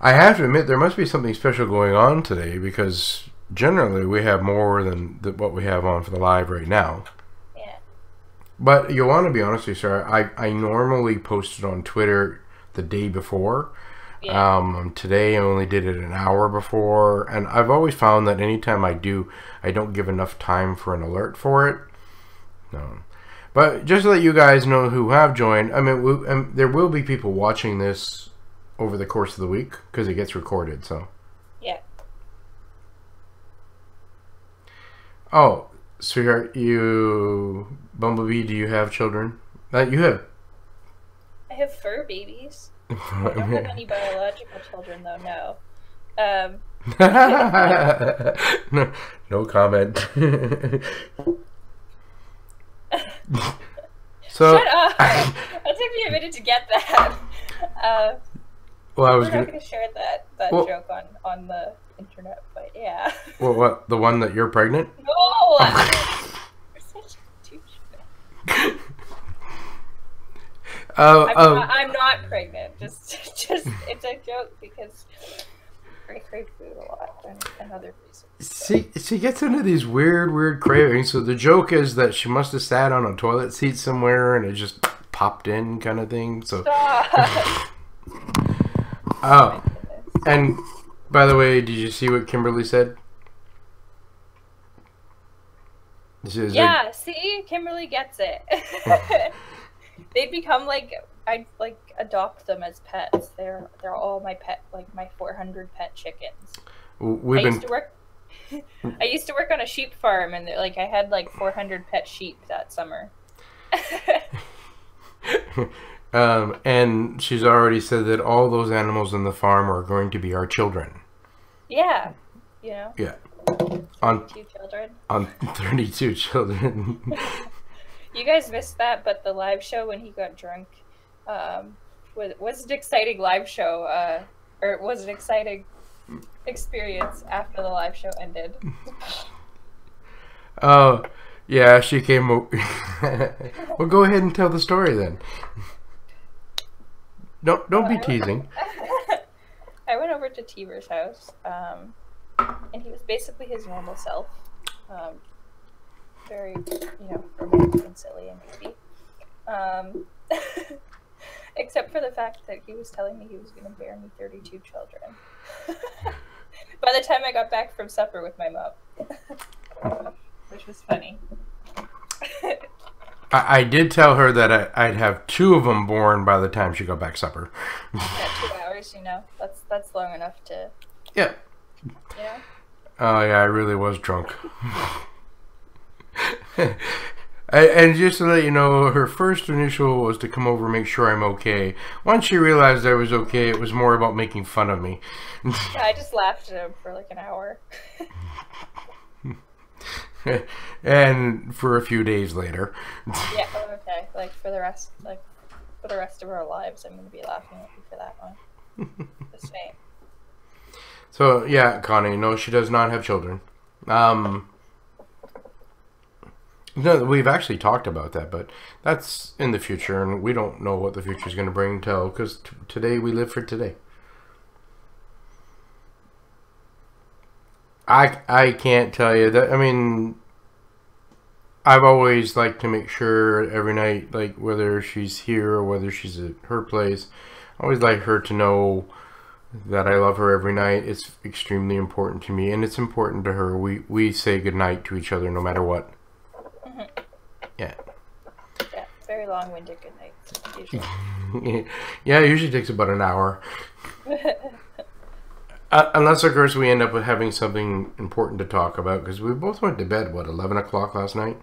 I have to admit, there must be something special going on today because generally we have more than what we have on for the live right now. Yeah. But you'll want to be honest with you, sir. I normally post it on Twitter the day before. Yeah. Today I only did it an hour before, and I've always found that anytime I do, I don't give enough time for an alert for it. No. But just to let you guys know who have joined, I mean, there will be people watching this over the course of the week because it gets recorded, so. Yeah. Oh, sweetheart, Bumblebee, do you have children? You have. I have fur babies. I don't have any biological children, though, no. No comment. So, shut up! It took me a minute to get that. Well, I was not going to share that joke on the internet, but yeah. Well, what? The one that you're pregnant? No! You're such a douche. I'm not pregnant. Just it's a joke because I crave food a lot and other reasons. She gets into these weird cravings. So the joke is that she must have sat on a toilet seat somewhere and it just popped in, kind of thing. So. Stop. Oh, and by the way, did you see what Kimberly said? Yeah, see, Kimberly gets it. They'd become like I'd like adopt them as pets. They're all my pet, like my 400 pet chickens. I used to work on a sheep farm, and like I had like 400 pet sheep that summer. And she's already said that all those animals in the farm are going to be our children. Yeah, you know. Yeah. 32 children. On 32 children. You guys missed that, but the live show when he got drunk was an exciting live show, or it was an exciting experience after the live show ended. Oh, yeah, she came over. Well, go ahead and tell the story then. Don't be teasing. I went over to Tever's house, and he was basically his normal self. Very, romantic and silly and goofy. Except for the fact that he was telling me he was going to bear me 32 children. By the time I got back from supper with my mom. Which was funny. I did tell her that I'd have 2 of them born by the time she got back supper. Yeah, 2 hours, that's long enough to... Yeah. Yeah? Oh, yeah, I really was drunk. And just to let you know, her first initial was to come over and make sure I'm okay. Once she realized I was okay, it was more about making fun of me. Yeah, I just laughed at him for like an hour. And for a few days later. Yeah, okay. Like for the rest of our lives, I'm going to be laughing at you for that one. The same. So yeah, Connie, no, she does not have children. No, we've actually talked about that, but that's in the future, and we don't know what the future is going to bring because today we live for today. I can't tell you that. I mean, I've always liked to make sure every night, like whether she's here or whether she's at her place, I always like her to know that I love her every night. It's extremely important to me, and it's important to her. We say goodnight to each other no matter what. Mm-hmm. Yeah. Yeah, very long-winded good nights, usually. Yeah, it usually takes about an hour. Unless, of course, we end up with having something important to talk about, because we both went to bed, 11 o'clock last night?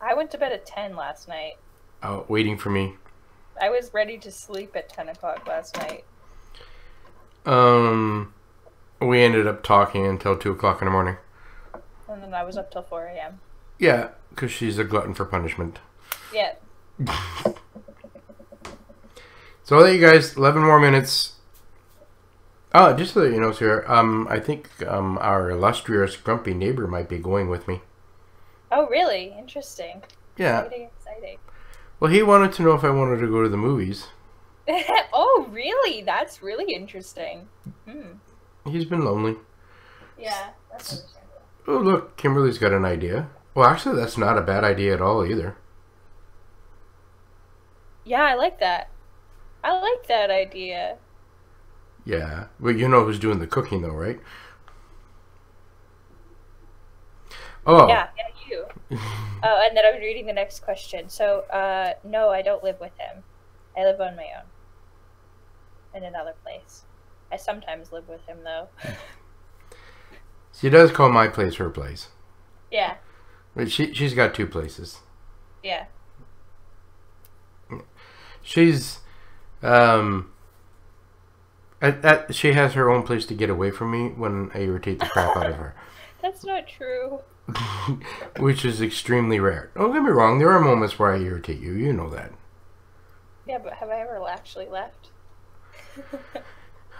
I went to bed at 10 last night. Oh, waiting for me. I was ready to sleep at 10 o'clock last night. We ended up talking until 2 o'clock in the morning. And then I was up till 4 a.m. Yeah, because she's a glutton for punishment. Yeah. So I'll let you guys, 11 more minutes. Oh, just so that you know, sir, I think our illustrious grumpy neighbor might be going with me. Oh, really? Interesting. Yeah. Exciting. Well, he wanted to know if I wanted to go to the movies. Oh, really? That's really interesting. Hmm. He's been lonely. Yeah, that's understandable. Oh, look, Kimberly's got an idea. Well, actually, that's not a bad idea at all either. Yeah, I like that. I like that idea. Yeah. Well, you know who's doing the cooking, though, right? Oh. Yeah, yeah, you. Oh, and then I'm reading the next question. So, no, I don't live with him. I live on my own. In another place. I sometimes live with him, though. She does call my place her place. Yeah. But she's got two places. Yeah. She's, she has her own place to get away from me when I irritate the crap out of her. That's not true. Which is extremely rare. Don't get me wrong, there are moments where I irritate you. You know that. Yeah, but have I ever actually left?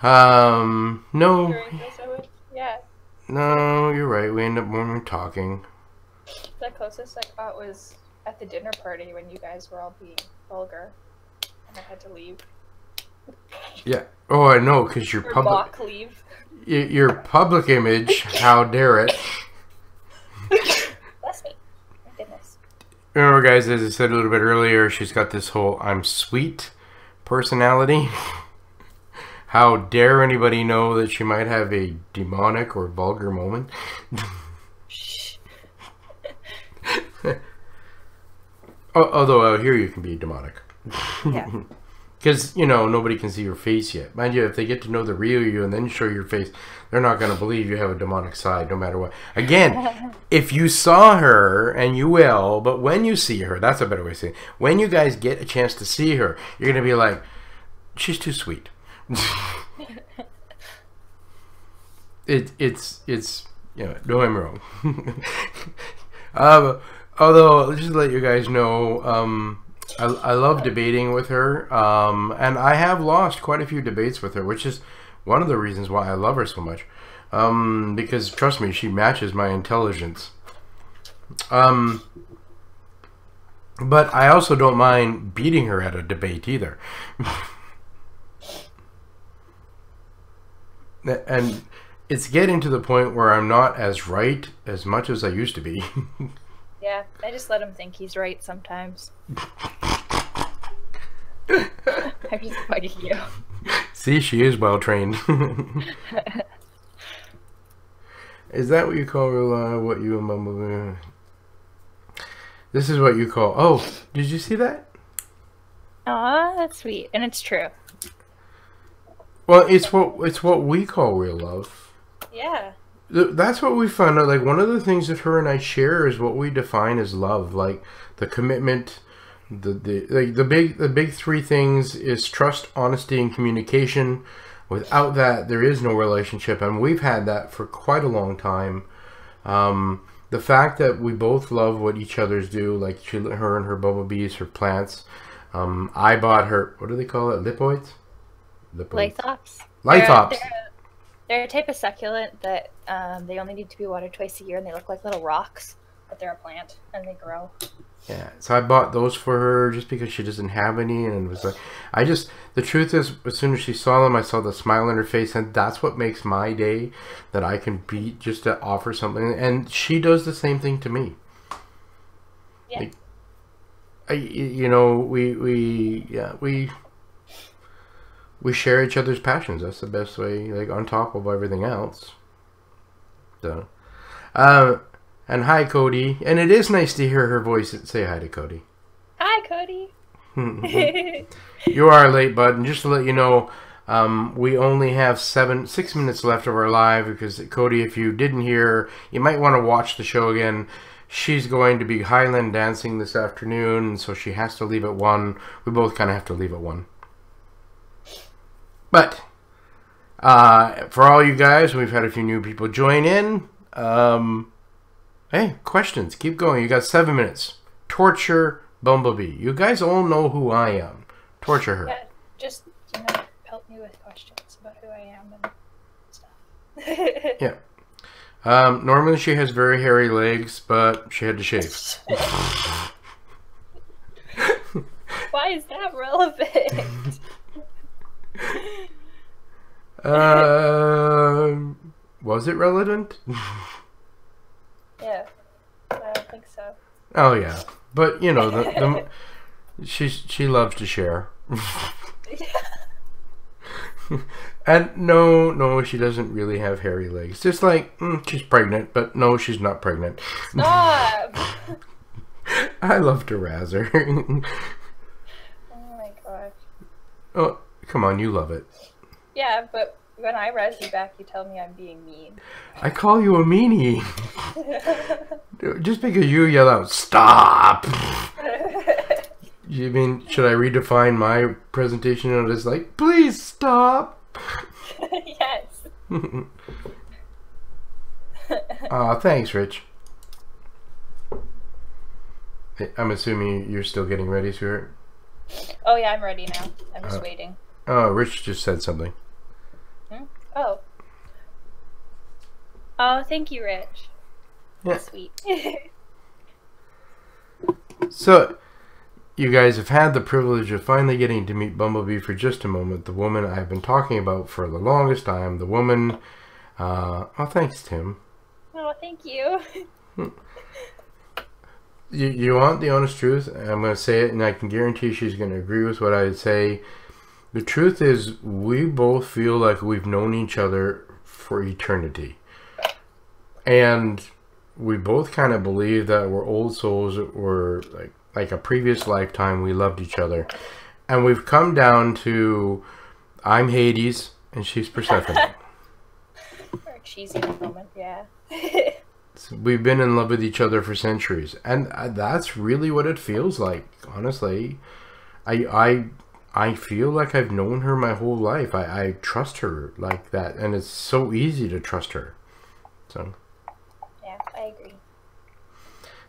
No. Yeah. No, you're right. We end up more talking. The closest I got was at the dinner party when you guys were all being vulgar. And I had to leave. Yeah. Oh, I know, because your Or public... mock leave. Your public image, how dare it. Bless me. My goodness. Remember, guys, as I said a little bit earlier, she's got this whole I'm sweet personality. How dare anybody know that she might have a demonic or vulgar moment? Although out here you can be demonic. Yeah. Because, you know, nobody can see your face yet. Mind you, if they get to know the real you and then show your face, they're not going to believe you have a demonic side no matter what. Again, if you saw her, and you will, but when you see her, that's a better way of saying it. When you guys get a chance to see her, you're going to be like, she's too sweet. It's you know, don't get me wrong. Although, just to let you guys know, I love debating with her, and I have lost quite a few debates with her, which is one of the reasons why I love her so much. Because, trust me, she matches my intelligence. But I also don't mind beating her at a debate either. And it's getting to the point where I'm not as right as much as I used to be. Yeah, I just let him think he's right sometimes. I'm just bugging you. See, she is well trained. Is that what you call what you and Bumble? This is what you call. Oh, did you see that? Aw, that's sweet, and it's true. Well, it's what we call real love. Yeah. That's what we found out. Like, one of the things that her and I share is what we define as love, like the commitment. The big three things is trust, honesty, and communication. Without that, there is no relationship, and we've had that for quite a long time. The fact that we both love what each other's do, like her and her bumblebees, her plants. I bought her, what do they call it? Lipoids? Lithops. Lithops. They're a type of succulent that they only need to be watered twice a year, and they look like little rocks, but they're a plant and they grow. Yeah, so I bought those for her just because she doesn't have any, and it was like, the truth is, as soon as she saw them, I saw the smile on her face, and that's what makes my day, that I can be, just to offer something, and she does the same thing to me. Yeah. Like, you know, we share each other's passions. That's the best way, like, on top of everything else. So, and hi, Cody. And it is nice to hear her voice. Say hi to Cody. Hi, Cody. You are late, bud. And just to let you know, we only have 6 minutes left of our live, because Cody, if you didn't hear, you might want to watch the show again. She's going to be Highland dancing this afternoon, and so she has to leave at 1. We both kind of have to leave at 1. But for all you guys, we've had a few new people join in. Hey, questions. Keep going. You got 7 minutes. Torture Bumblebee. You guys all know who I am. Torture her. Yeah, just, help me with questions about who I am and stuff. Yeah. Normally she has very hairy legs, but she had to shave. Why is that relevant? Was it relevant? Yeah, I don't think so. Oh yeah, but you know she loves to share. And no, she doesn't really have hairy legs. Just like she's pregnant, but no, she's not pregnant. Stop! I love to razz her. Oh my gosh. Oh, come on, you love it. Yeah, but when I razz you back, you tell me I'm being mean. I call you a meanie. Just because you yell out, "Stop!" You mean, should I redefine my presentation as like, "Please stop"? Yes. Thanks, Rich. I'm assuming you're still getting ready, sweetheart? Oh yeah, I'm ready now. I'm just waiting. Oh, Rich just said something. Oh. Oh, thank you, Rich. Yeah. Sweet. So, you guys have had the privilege of finally getting to meet Bumblebee for just a moment. The woman I've been talking about for the longest time. The woman... oh, thanks, Tim. Oh, thank you. You want the honest truth? I'm going to say it, and I can guarantee she's going to agree with what I would say. The truth is, we both feel like we've known each other for eternity. And we both kind of believe that we're old souls, or like a previous lifetime we loved each other. And we've come down to, I'm Hades, and she's Persephone. For a cheesy moment, yeah. So we've been in love with each other for centuries. And that's really what it feels like, honestly. I feel like I've known her my whole life. I trust her like that, and it's so easy to trust her. So yeah, I agree.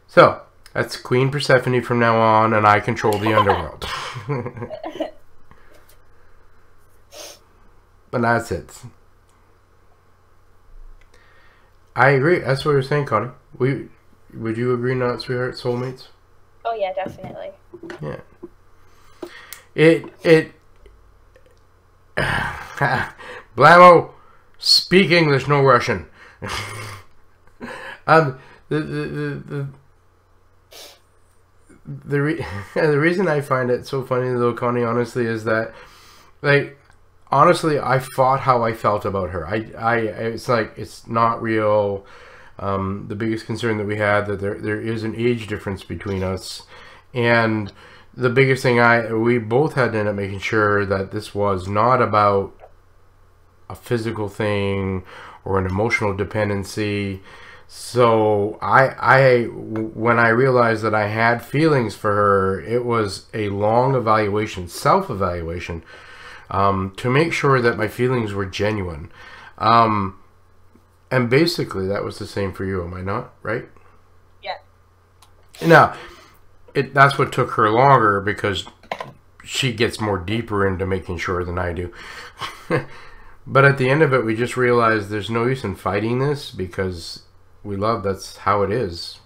So that's Queen Persephone from now on, and I control the underworld. But that's it. I agree. That's what you're saying, Connie. Would you agree, not, sweetheart? Soulmates? Oh yeah, definitely. Yeah. It Blammo, speak English, no Russian. The reason I find it so funny though, Connie, honestly, is that, like, honestly, I fought how I felt about her. It's like, it's not real. The biggest concern that we had, that there is an age difference between us, and the biggest thing we both had to end up making sure that this was not about a physical thing or an emotional dependency. So when I realized that I had feelings for her, it was a long evaluation, self-evaluation, to make sure that my feelings were genuine. And basically that was the same for you, am I not? Right? Yeah. Now, that's what took her longer, because she gets more deeper into making sure than I do. But at the end of it, we just realized there's no use in fighting this, because we love, that's how it is.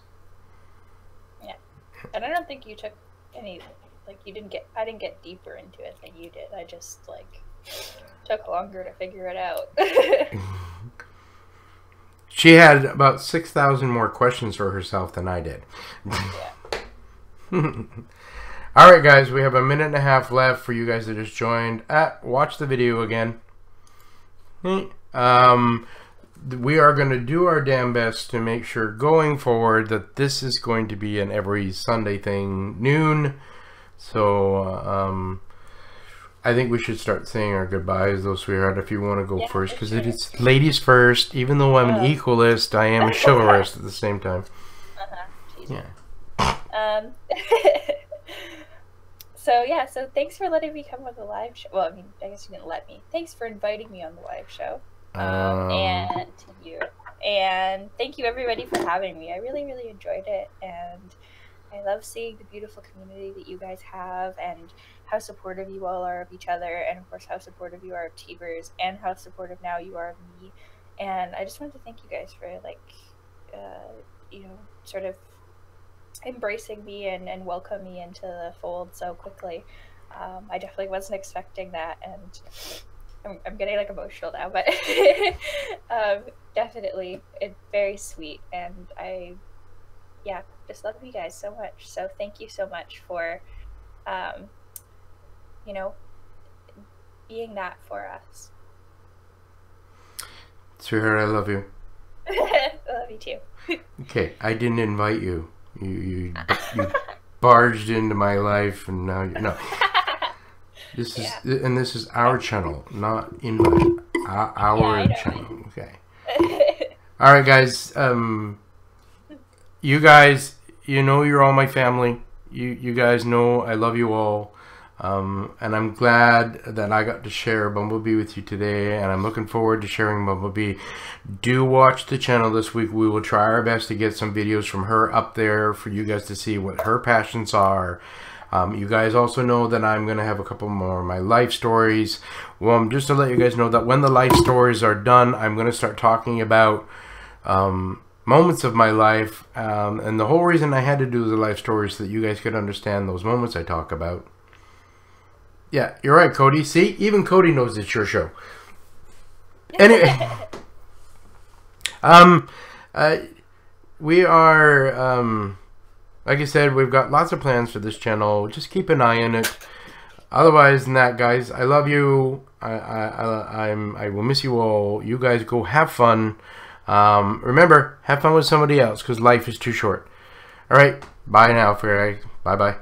Yeah. And I don't think you took any, like, I didn't get deeper into it than you did. I just, like, took longer to figure it out. She had about 6,000 more questions for herself than I did. Yeah. Alright guys, we have a minute and a half left for you guys that just joined. Watch the video again. We are going to do our damn best to make sure going forward that this is going to be an every Sunday thing, noon. So I think we should start saying our goodbyes though, sweetheart, if you want to go first, because it is ladies first. Even though I'm an equalist, I am a chivalrous at the same time. Yeah. So thanks for letting me come on the live show. Well, I mean, I guess you didn't let me. Thanks for inviting me on the live show. And to you. And thank you everybody for having me. I really, really enjoyed it. And I love seeing the beautiful community that you guys have, and how supportive you all are of each other, and of course how supportive you are of Teverz, and how supportive now you are of me. And I just wanted to thank you guys for, like, sort of embracing me and welcome me into the fold so quickly. I definitely wasn't expecting that, and I'm getting like emotional now, but definitely it's very sweet, and I just love you guys so much. So thank you so much for you know, being that for us. Sweetheart, I love you. I love you too. Okay, I didn't invite you. You barged into my life, and now you know. This is and this is our channel, not invite. Our channel. Okay. All right, guys. You guys, you know, you're all my family. You guys know I love you all. And I'm glad that I got to share Bumblebee with you today, and I'm looking forward to sharing Bumblebee. Do watch the channel this week. We will try our best to get some videos from her up there for you guys to see what her passions are. You guys also know that I'm going to have a couple more of my life stories. Well, just to let you guys know that when the life stories are done, I'm going to start talking about moments of my life. And the whole reason I had to do the life stories so that you guys could understand those moments I talk about. Yeah, you're right, Cody. See, even Cody knows it's your show. Anyway, we are, like I said, we've got lots of plans for this channel. Just keep an eye on it. Otherwise than that, guys, I love you. I will miss you all. You guys go have fun. Remember, have fun with somebody else because life is too short. All right, bye now, guys. Bye-bye.